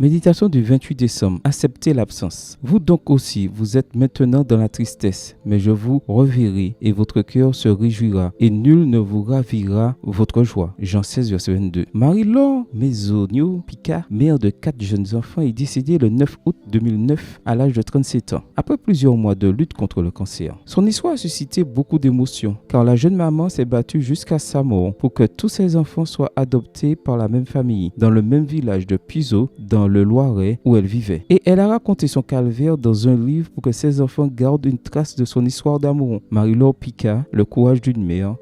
Méditation du 28 décembre. Acceptez l'absence. Vous donc aussi, vous êtes maintenant dans la tristesse, mais je vous reverrai et votre cœur se réjouira et nul ne vous ravira votre joie. Jean 16, verset 22. Marie-Laure Maisonio Picard, mère de 4 jeunes enfants, est décédée le 9 août 2009 à l'âge de 37 ans, après plusieurs mois de lutte contre le cancer. Son histoire a suscité beaucoup d'émotions, car la jeune maman s'est battue jusqu'à sa mort pour que tous ses enfants soient adoptés par la même famille, dans le même village de Puiseaux, dans le Loiret où elle vivait. Et elle a raconté son calvaire dans un livre pour que ses enfants gardent une trace de son histoire d'amour. Marie-Laure Picard, Le courage d'une mère,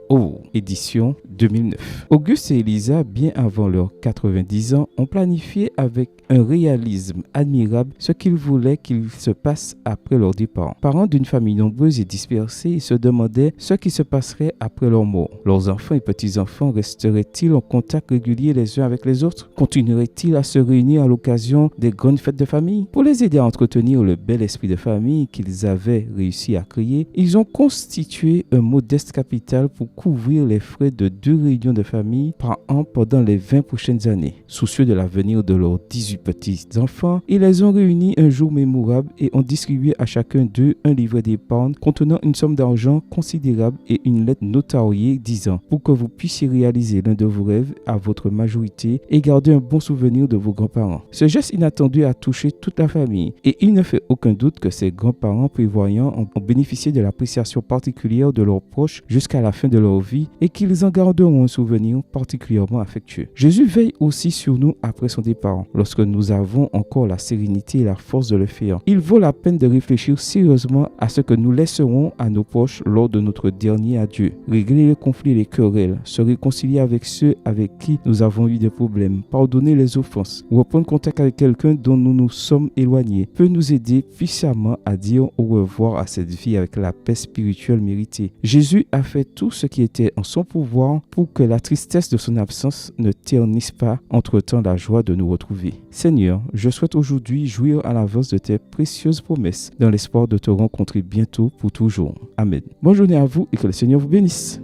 édition 2009. Auguste et Elisa, bien avant leurs 90 ans, ont planifié avec un réalisme admirable ce qu'ils voulaient qu'il se passe après leur départ. Parents d'une famille nombreuse et dispersée, ils se demandaient ce qui se passerait après leur mort. Leurs enfants et petits-enfants resteraient-ils en contact régulier les uns avec les autres? Continueraient-ils à se réunir à l'occasion des grandes fêtes de famille? Pour les aider à entretenir le bel esprit de famille qu'ils avaient réussi à créer, ils ont constitué un modeste capital pour couvrir les frais de 2 réunions de famille par an pendant les 20 prochaines années. Soucieux de l'avenir de leurs 18 petits-enfants, ils les ont réunis un jour mémorable et ont distribué à chacun d'eux un livret d'épargne contenant une somme d'argent considérable et une lettre notariée disant « Pour que vous puissiez réaliser l'un de vos rêves à votre majorité et garder un bon souvenir de vos grands-parents ». Ce geste inattendu a touché toute la famille et il ne fait aucun doute que ces grands-parents prévoyants ont bénéficié de l'appréciation particulière de leurs proches jusqu'à la fin de leur vie et qu'ils en garderont un souvenir particulièrement affectueux. Jésus veille aussi sur nous après son départ, lorsque nous avons encore la sérénité et la force de le faire. Il vaut la peine de réfléchir sérieusement à ce que nous laisserons à nos proches lors de notre dernier adieu. Régler les conflits et les querelles, se réconcilier avec ceux avec qui nous avons eu des problèmes, pardonner les offenses, reprendre contact avec quelqu'un dont nous nous sommes éloignés, peut nous aider puissamment à dire au revoir à cette vie avec la paix spirituelle méritée. Jésus a fait tout ce qui était en son pouvoir pour que la tristesse de son absence ne ternisse pas entre-temps la joie de nous retrouver. Seigneur, je souhaite aujourd'hui jouir à l'avance de tes précieuses promesses dans l'espoir de te rencontrer bientôt pour toujours. Amen. Bonne journée à vous et que le Seigneur vous bénisse.